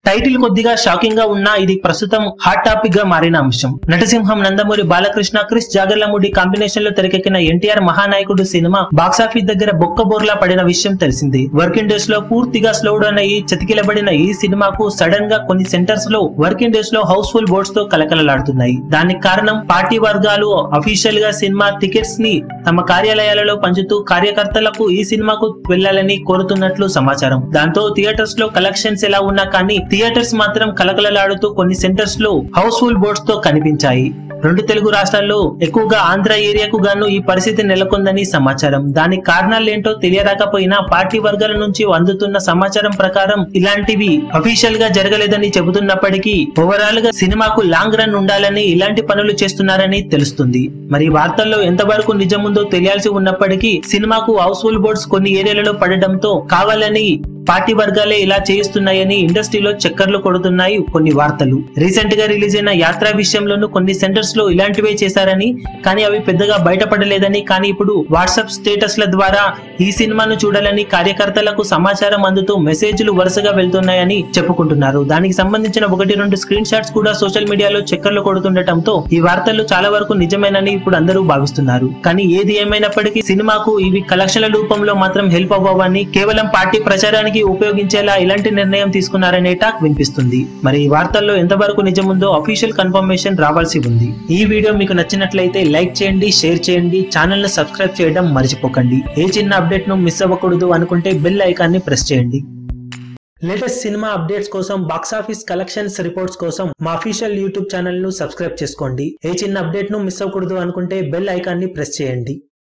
Title కొద్దిగా shocking గా ఉన్నా ఇది ప్రస్తుతం హాట్ టాపిక్ గా మారిన అంశం. నటసింహం నందమూరి బాలకృష్ణ, క్రిస్ జాగర్లమూడి కాంబినేషన్ లో తెరకెక్కిన ఎన్టీఆర్ మహానాయకుడు సినిమా బాక్సాఫీస్ దగ్గర బొక్కబోర్లా పడిన విషయం తెలిసింది. వర్కింగ్ డేస్ లో పూర్తిగా స్లో డౌన్ అయ్యి చతికిలబడిన ఈ సినిమాకు సడన్ గా కొన్ని సెంటర్స్ లో వర్కింగ్ డేస్ లో హౌస్ఫుల్ బోర్డ్స్ తో కలకలలాడుతున్నాయి. దానికి కారణం పార్టీ వర్గాలు అఫీషియల్ గా సినిమా టికెట్స్ ని తమ కార్యాలయాలలో పంచుతూ కార్యకర్తలకు ఈ సినిమాకు వెళ్లాలని కోరుతున్నట్లు సమాచారం. దాంతో థియేటర్స్ లో కలెక్షన్స్ ఎలా ఉన్నా కానీ థియేటర్స్ మాత్రం కలకలలాడుతూ కొన్ని సెంటర్స్ లో హౌస్ఫుల్ బోర్డ్స్ తో కనిపించాయి. రెండు తెలుగు రాష్ట్రాల్లో ఎక్కువగా ఆంధ్ర ఏరియాకు గాను ఈ పరిస్థితి నెలకొందని సమాచారం. దానికి కారణాలేంటో తెలియరాకపోయినా పార్టీ వర్గాల నుంచి అందుతున్న సమాచారం ప్రకారం ఇలాంటివి అఫీషియల్ గా జరగలేదని చెబుతున్నప్పటికీ ఓవరాల్ గా సినిమాకు లాంగ్ రన్ ఉండాలని ఇలాంటి పనులు చేస్తున్నారని తెలుస్తుంది. మరి వార్తల్లో ఎంతవరకు నిజముందో తెలియాల్సి ఉన్నప్పటికీ సినిమాకు హౌస్ఫుల్ బోర్డ్స్ కొన్ని ఏరియాలలో పడడంతో కావాలని పార్టీ వర్గాలే ఇలా చేయిస్తున్నాయని ఇండస్ట్రీలో చక్కర్లు కొడుతున్నాయి కొన్ని వార్తలు. రీసెంట్ గా రిలీజ్ అయిన యాత్ర విషయంలోనూ కొన్ని సెంటర్స్ లో ఇలాంటివే చేశారని, కానీ అవి పెద్దగా బయటపడలేదని, కానీ ఇప్పుడు వాట్సాప్ స్టేటస్ల ద్వారా ఈ సినిమాను చూడాలని కార్యకర్తలకు సమాచారం అందుతూ మెసేజ్లు వరుసగా వెళ్తున్నాయని చెప్పుకుంటున్నారు. దానికి సంబంధించిన 1-2 స్క్రీన్ షాట్స్ కూడా సోషల్ మీడియాలో చక్కర్లు కొడుతుండటంతో ఈ వార్తలు చాలా వరకు నిజమేనని ఇప్పుడు అందరూ భావిస్తున్నారు. కానీ ఏది ఏమైనప్పటికీ సినిమాకు ఇవి కలెక్షన్ల రూపంలో మాత్రం హెల్ప్ అవ్వవని, కేవలం పార్టీ ప్రచారానికి ఉపయోగించేలా ఇలాంటి నిర్ణయం తీసుకున్నారనే టాక్ వినిపిస్తుంది. మరి ఈ వార్తల్లో ఎంతవరకు నిజముందో అఫీషియల్ కన్ఫర్మేషన్ రావాల్సి ఉంది. ఈ వీడియో మీకు నచ్చినట్లయితే లైక్ చేయండి, షేర్ చేయండి, ఛానల్ ను సబ్స్క్రైబ్ చేయడం మర్చిపోకండి. ఏ చిన్న అప్డేట్ ను మిస్ అవ్వకూడదు అనుకుంటే బెల్ ఐకాన్ ని ప్రెస్ చేయండి. లేటెస్ట్ సినిమా అప్డేట్స్ కోసం, బాక్సాఫీస్ కలెక్షన్స్ రిపోర్ట్స్ కోసం మా అఫీషియల్ యూట్యూబ్ ఛానల్ ను సబ్స్క్రైబ్ చేసుకోండి. ఏ చిన్న అప్డేట్ ను మిస్ అవ్వకూడదు అనుకుంటే బెల్ ఐకాన్ ని ప్రెస్ చేయండి.